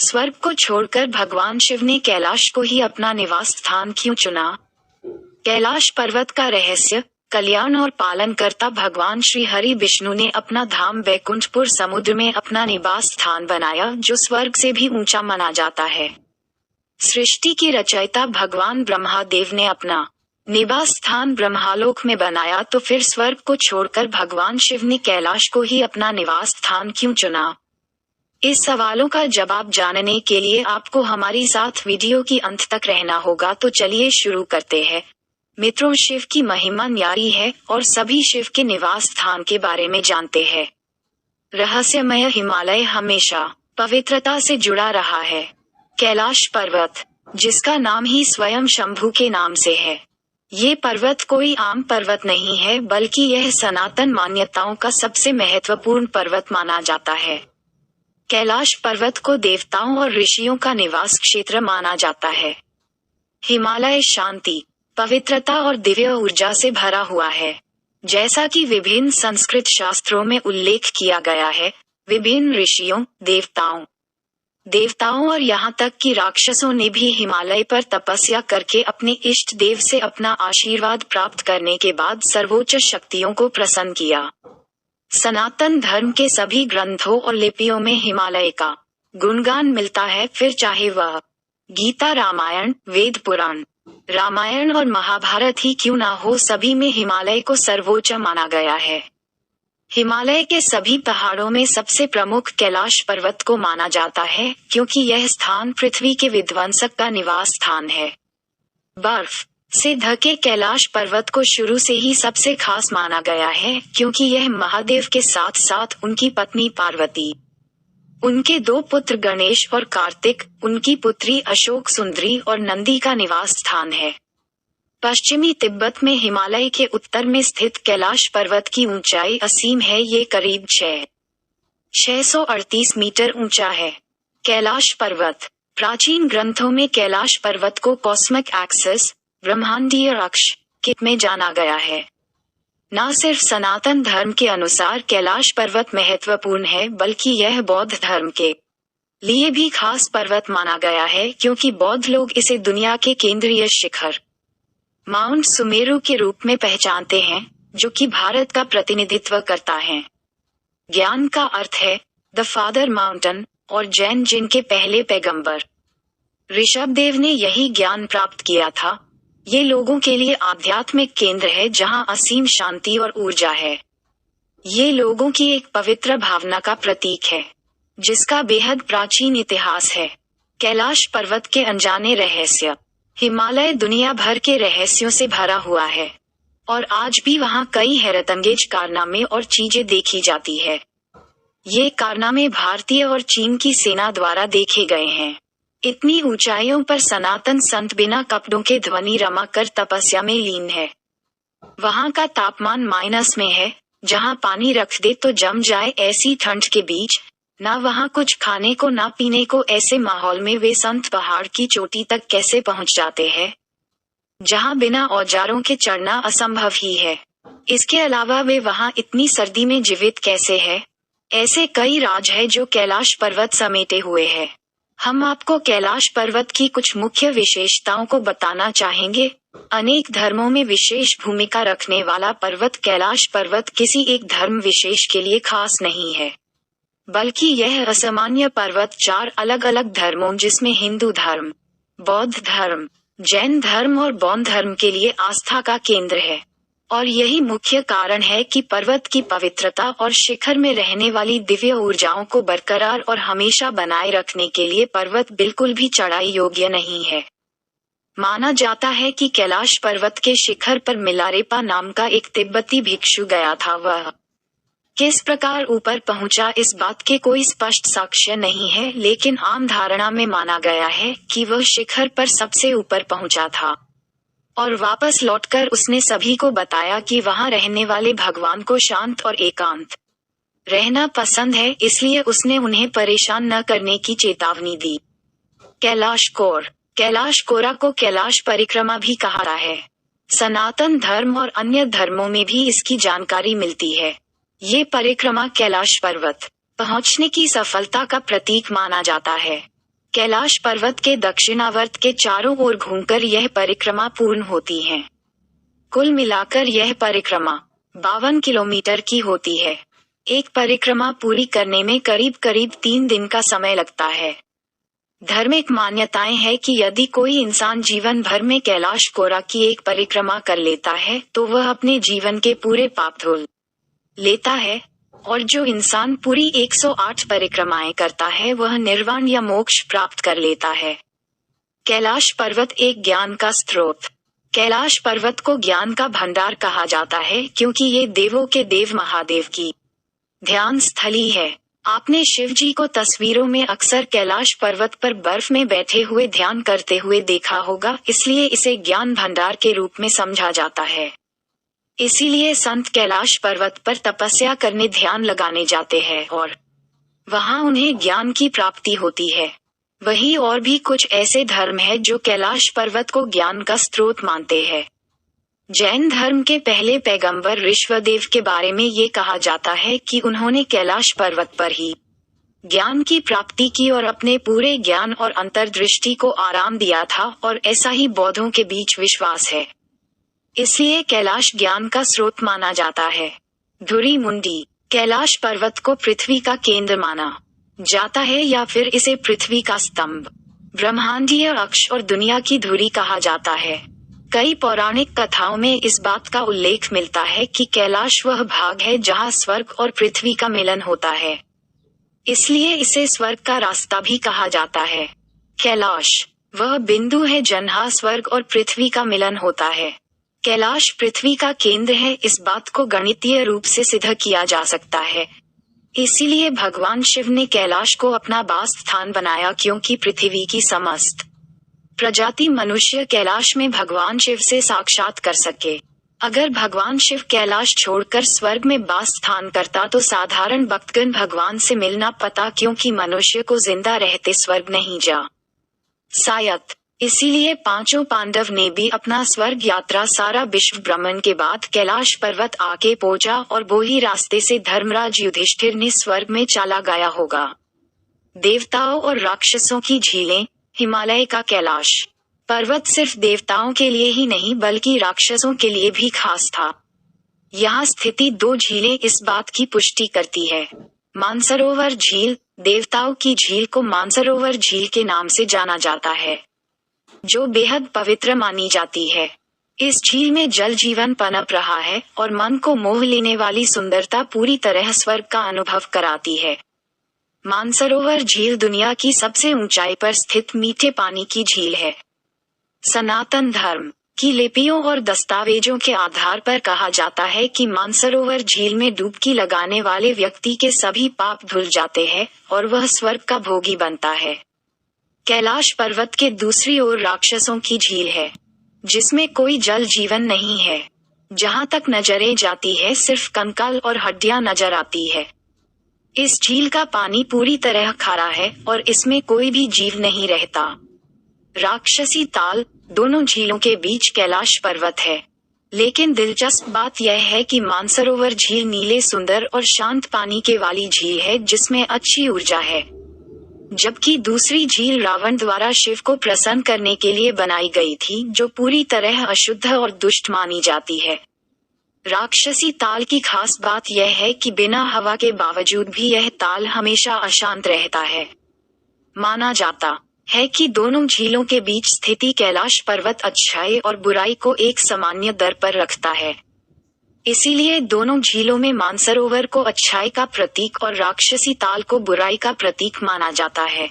स्वर्ग को छोड़कर भगवान शिव ने कैलाश को ही अपना निवास स्थान क्यों चुना? कैलाश पर्वत का रहस्य। कल्याण और पालनकर्ता भगवान श्री हरि विष्णु ने अपना धाम वैकुंठपुर समुद्र में अपना निवास स्थान बनाया, जो स्वर्ग से भी ऊंचा माना जाता है। सृष्टि की रचयिता भगवान ब्रह्मादेव ने अपना निवास स्थान ब्रह्मालोक में बनाया, तो फिर स्वर्ग को छोड़कर भगवान शिव ने कैलाश को ही अपना निवास स्थान क्यों चुना? इस सवालों का जवाब जानने के लिए आपको हमारी साथ वीडियो की अंत तक रहना होगा। तो चलिए शुरू करते हैं। मित्रों, शिव की महिमा न्यारी है और सभी शिव के निवास स्थान के बारे में जानते हैं। रहस्यमय हिमालय हमेशा पवित्रता से जुड़ा रहा है। कैलाश पर्वत, जिसका नाम ही स्वयं शंभू के नाम से है, ये पर्वत कोई आम पर्वत नहीं है, बल्कि यह सनातन मान्यताओं का सबसे महत्वपूर्ण पर्वत माना जाता है। कैलाश पर्वत को देवताओं और ऋषियों का निवास क्षेत्र माना जाता है। हिमालय शांति, पवित्रता और दिव्य ऊर्जा से भरा हुआ है। जैसा कि विभिन्न संस्कृत शास्त्रों में उल्लेख किया गया है, विभिन्न ऋषियों, देवताओं और यहाँ तक कि राक्षसों ने भी हिमालय पर तपस्या करके अपने इष्ट देव से अपना आशीर्वाद प्राप्त करने के बाद सर्वोच्च शक्तियों को प्रसन्न किया। सनातन धर्म के सभी ग्रंथों और लिपियों में हिमालय का गुणगान मिलता है, फिर चाहे वह गीता, रामायण, वेद पुराण, रामायण और महाभारत ही क्यों ना हो, सभी में हिमालय को सर्वोच्च माना गया है। हिमालय के सभी पहाड़ों में सबसे प्रमुख कैलाश पर्वत को माना जाता है, क्योंकि यह स्थान पृथ्वी के विध्वंसक का निवास स्थान है। बर्फ से ढके कैलाश पर्वत को शुरू से ही सबसे खास माना गया है, क्योंकि यह महादेव के साथ साथ उनकी पत्नी पार्वती, उनके 2 पुत्र गणेश और कार्तिक, उनकी पुत्री अशोक सुंदरी और नंदी का निवास स्थान है। पश्चिमी तिब्बत में हिमालय के उत्तर में स्थित कैलाश पर्वत की ऊंचाई असीम है। ये करीब 638 मीटर ऊंचा है। कैलाश पर्वत, प्राचीन ग्रंथों में कैलाश पर्वत को कॉस्मिक एक्सिस, ब्रह्मांडीय अक्ष के में जाना गया है। न सिर्फ सनातन धर्म के अनुसार कैलाश पर्वत महत्वपूर्ण है, बल्कि यह बौद्ध धर्म के लिए भी खास पर्वत माना गया है, क्योंकि बौद्ध लोग इसे दुनिया के केंद्रीय शिखर माउंट सुमेरु के रूप में पहचानते हैं, जो कि भारत का प्रतिनिधित्व करता है। ज्ञान का अर्थ है द फादर माउंटेन, और जैन जिनके पहले पैगंबर ऋषभदेव ने यही ज्ञान प्राप्त किया था। ये लोगों के लिए आध्यात्मिक केंद्र है, जहां असीम शांति और ऊर्जा है। ये लोगों की एक पवित्र भावना का प्रतीक है, जिसका बेहद प्राचीन इतिहास है। कैलाश पर्वत के अनजाने रहस्य। हिमालय दुनिया भर के रहस्यों से भरा हुआ है, और आज भी वहां कई हैरतअंगेज कारनामे और चीजें देखी जाती है। ये कारनामे भारतीय और चीन की सेना द्वारा देखे गए हैं। इतनी ऊंचाइयों पर सनातन संत बिना कपड़ों के ध्वनि रमा कर तपस्या में लीन है। वहां का तापमान माइनस में है, जहां पानी रख दे तो जम जाए, ऐसी ठंड के बीच ना वहां कुछ खाने को ना पीने को, ऐसे माहौल में वे संत पहाड़ की चोटी तक कैसे पहुंच जाते हैं, जहां बिना औजारों के चढ़ना असंभव ही है। इसके अलावा वे वहां इतनी सर्दी में जीवित कैसे है? ऐसे कई राज है जो कैलाश पर्वत समेटे हुए है। हम आपको कैलाश पर्वत की कुछ मुख्य विशेषताओं को बताना चाहेंगे। अनेक धर्मों में विशेष भूमिका रखने वाला पर्वत कैलाश पर्वत किसी एक धर्म विशेष के लिए खास नहीं है, बल्कि यह असामान्य पर्वत 4 अलग अलग धर्मों, जिसमें हिंदू धर्म, बौद्ध धर्म, जैन धर्म और बौद्ध धर्म के लिए आस्था का केंद्र है। और यही मुख्य कारण है कि पर्वत की पवित्रता और शिखर में रहने वाली दिव्य ऊर्जाओं को बरकरार और हमेशा बनाए रखने के लिए पर्वत बिल्कुल भी चढ़ाई योग्य नहीं है। माना जाता है कि कैलाश पर्वत के शिखर पर मिलारेपा नाम का एक तिब्बती भिक्षु गया था। वह किस प्रकार ऊपर पहुंचा, इस बात के कोई स्पष्ट साक्ष्य नहीं है, लेकिन आम धारणा में माना गया है कि वह शिखर पर सबसे ऊपर पहुंचा था और वापस लौटकर उसने सभी को बताया कि वहां रहने वाले भगवान को शांत और एकांत रहना पसंद है, इसलिए उसने उन्हें परेशान न करने की चेतावनी दी। कैलाश कोरा को कैलाश परिक्रमा भी कहा जाता है। सनातन धर्म और अन्य धर्मों में भी इसकी जानकारी मिलती है। ये परिक्रमा कैलाश पर्वत पहुंचने की सफलता का प्रतीक माना जाता है। कैलाश पर्वत के दक्षिणावर्त के चारों ओर घूमकर यह परिक्रमा पूर्ण होती है। कुल मिलाकर यह परिक्रमा 52 किलोमीटर की होती है। एक परिक्रमा पूरी करने में करीब करीब 3 दिन का समय लगता है। धार्मिक मान्यताएं हैं कि यदि कोई इंसान जीवन भर में कैलाश कोरा की एक परिक्रमा कर लेता है तो वह अपने जीवन के पूरे पाप धुल लेता है, और जो इंसान पूरी 108 परिक्रमाएं करता है वह निर्वाण या मोक्ष प्राप्त कर लेता है। कैलाश पर्वत एक ज्ञान का स्रोत। कैलाश पर्वत को ज्ञान का भंडार कहा जाता है क्योंकि ये देवों के देव महादेव की ध्यान स्थली है। आपने शिव जी को तस्वीरों में अक्सर कैलाश पर्वत पर बर्फ में बैठे हुए ध्यान करते हुए देखा होगा, इसलिए इसे ज्ञान भंडार के रूप में समझा जाता है। इसीलिए संत कैलाश पर्वत पर तपस्या करने ध्यान लगाने जाते हैं और वहां उन्हें ज्ञान की प्राप्ति होती है। वही और भी कुछ ऐसे धर्म है जो कैलाश पर्वत को ज्ञान का स्रोत मानते हैं। जैन धर्म के पहले पैगंबर ऋषभदेव के बारे में ये कहा जाता है कि उन्होंने कैलाश पर्वत पर ही ज्ञान की प्राप्ति की और अपने पूरे ज्ञान और अंतर्दृष्टि को आराम दिया था, और ऐसा ही बौद्धों के बीच विश्वास है। इसलिए कैलाश ज्ञान का स्रोत माना जाता है। धुरी मुंडी। कैलाश पर्वत को पृथ्वी का केंद्र माना जाता है या फिर इसे पृथ्वी का स्तंभ, ब्रह्मांडीय अक्ष और दुनिया की धुरी कहा जाता है। कई पौराणिक कथाओं में इस बात का उल्लेख मिलता है कि कैलाश वह भाग है जहां स्वर्ग और पृथ्वी का मिलन होता है, इसलिए इसे स्वर्ग का रास्ता भी कहा जाता है। कैलाश वह बिंदु है जहां स्वर्ग और पृथ्वी का मिलन होता है। कैलाश पृथ्वी का केंद्र है, इस बात को गणितीय रूप से सिद्ध किया जा सकता है। इसीलिए भगवान शिव ने कैलाश को अपना वास स्थान बनाया, क्योंकि पृथ्वी की समस्त प्रजाति मनुष्य कैलाश में भगवान शिव से साक्षात कर सके। अगर भगवान शिव कैलाश छोड़कर स्वर्ग में वास स्थान करता तो साधारण भक्तगण भगवान से मिलना पता, क्योंकि मनुष्य को जिंदा रहते स्वर्ग नहीं जा शायद। इसीलिए पांचों पांडव ने भी अपना स्वर्ग यात्रा सारा विश्व भ्रमण के बाद कैलाश पर्वत आके पहुंचा, और वो ही रास्ते से धर्मराज युधिष्ठिर ने स्वर्ग में चला गया होगा। देवताओं और राक्षसों की झीलें। हिमालय का कैलाश पर्वत सिर्फ देवताओं के लिए ही नहीं बल्कि राक्षसों के लिए भी खास था। यहाँ स्थिति 2 झीलें इस बात की पुष्टि करती है। मानसरोवर झील। देवताओं की झील को मानसरोवर झील के नाम से जाना जाता है, जो बेहद पवित्र मानी जाती है। इस झील में जल जीवन पनप रहा है और मन को मोह लेने वाली सुंदरता पूरी तरह स्वर्ग का अनुभव कराती है। मानसरोवर झील दुनिया की सबसे ऊंचाई पर स्थित मीठे पानी की झील है। सनातन धर्म की लिपियों और दस्तावेजों के आधार पर कहा जाता है कि मानसरोवर झील में डुबकी लगाने वाले व्यक्ति के सभी पाप धुल जाते हैं और वह स्वर्ग का भोगी बनता है। कैलाश पर्वत के दूसरी ओर राक्षसों की झील है, जिसमें कोई जल जीवन नहीं है। जहां तक नजरें जाती है सिर्फ कंकाल और हड्डियां नजर आती है। इस झील का पानी पूरी तरह खारा है और इसमें कोई भी जीव नहीं रहता। राक्षसी ताल। दोनों झीलों के बीच कैलाश पर्वत है, लेकिन दिलचस्प बात यह है कि मानसरोवर झील नीले सुंदर और शांत पानी के वाली झील है जिसमें अच्छी ऊर्जा है, जबकि दूसरी झील रावण द्वारा शिव को प्रसन्न करने के लिए बनाई गई थी, जो पूरी तरह अशुद्ध और दुष्ट मानी जाती है। राक्षसी ताल की खास बात यह है कि बिना हवा के बावजूद भी यह ताल हमेशा अशांत रहता है। माना जाता है कि दोनों झीलों के बीच स्थिति कैलाश पर्वत अच्छाई और बुराई को एक सामान्य दर पर रखता है। इसीलिए दोनों झीलों में मानसरोवर को अच्छाई का प्रतीक और राक्षसी ताल को बुराई का प्रतीक माना जाता है।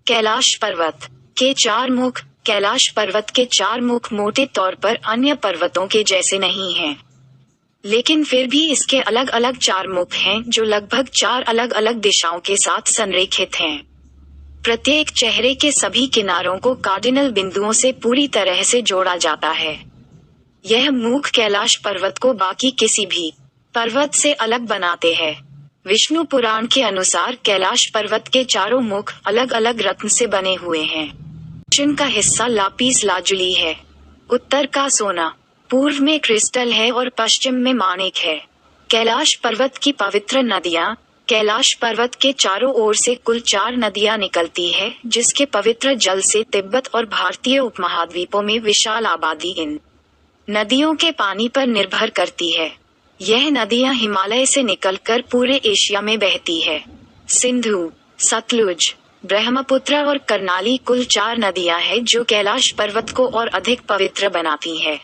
कैलाश पर्वत के 4 मुख। कैलाश पर्वत के 4 मुख मोटे तौर पर अन्य पर्वतों के जैसे नहीं हैं, लेकिन फिर भी इसके अलग अलग 4 मुख हैं जो लगभग 4 अलग अलग दिशाओं के साथ संरेखित हैं। प्रत्येक चेहरे के सभी किनारों को कार्डिनल बिंदुओं से पूरी तरह से जोड़ा जाता है। यह मुख कैलाश पर्वत को बाकी किसी भी पर्वत से अलग बनाते हैं। विष्णु पुराण के अनुसार कैलाश पर्वत के 4 मुख अलग अलग रत्न से बने हुए हैं। दक्षिण का हिस्सा लापीस लाजुली है, उत्तर का सोना, पूर्व में क्रिस्टल है और पश्चिम में माणिक है। कैलाश पर्वत की पवित्र नदियां। कैलाश पर्वत के चारों ओर से कुल 4 नदियां निकलती है, जिसके पवित्र जल से तिब्बत और भारतीय उपमहाद्वीपों में विशाल आबादी इन नदियों के पानी पर निर्भर करती है। यह नदियां हिमालय से निकलकर पूरे एशिया में बहती है। सिंधु, सतलुज, ब्रह्मपुत्र और कर्नाली कुल 4 नदियां हैं जो कैलाश पर्वत को और अधिक पवित्र बनाती हैं।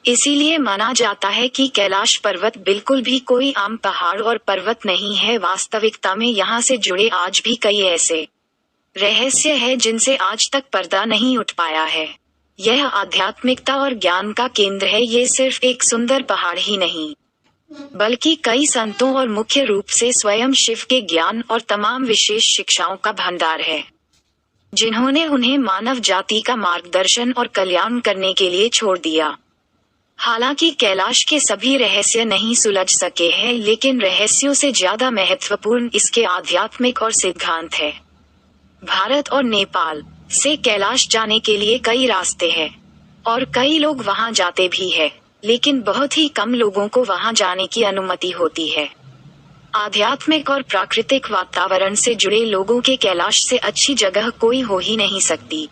इसीलिए माना जाता है कि कैलाश पर्वत बिल्कुल भी कोई आम पहाड़ और पर्वत नहीं है। वास्तविकता में यहाँ से जुड़े आज भी कई ऐसे रहस्य है जिनसे आज तक पर्दा नहीं उठ पाया है। यह आध्यात्मिकता और ज्ञान का केंद्र है। ये सिर्फ एक सुंदर पहाड़ ही नहीं, बल्कि कई संतों और मुख्य रूप से स्वयं शिव के ज्ञान और तमाम विशेष शिक्षाओं का भंडार है, जिन्होंने उन्हें मानव जाति का मार्गदर्शन और कल्याण करने के लिए छोड़ दिया। हालांकि कैलाश के सभी रहस्य नहीं सुलझ सके हैं, लेकिन रहस्यों से ज्यादा महत्वपूर्ण इसके आध्यात्मिक और सिद्धांत है। भारत और नेपाल से कैलाश जाने के लिए कई रास्ते हैं और कई लोग वहां जाते भी हैं, लेकिन बहुत ही कम लोगों को वहां जाने की अनुमति होती है। आध्यात्मिक और प्राकृतिक वातावरण से जुड़े लोगों के कैलाश से अच्छी जगह कोई हो ही नहीं सकती,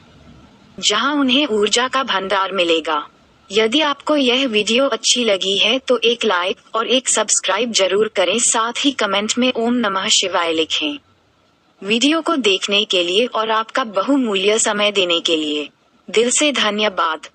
जहां उन्हें ऊर्जा का भंडार मिलेगा। यदि आपको यह वीडियो अच्छी लगी है तो एक लाइक और एक सब्सक्राइब जरूर करें। साथ ही कमेंट में ओम नमः शिवाय लिखें। वीडियो को देखने के लिए और आपका बहुमूल्य समय देने के लिए दिल से धन्यवाद।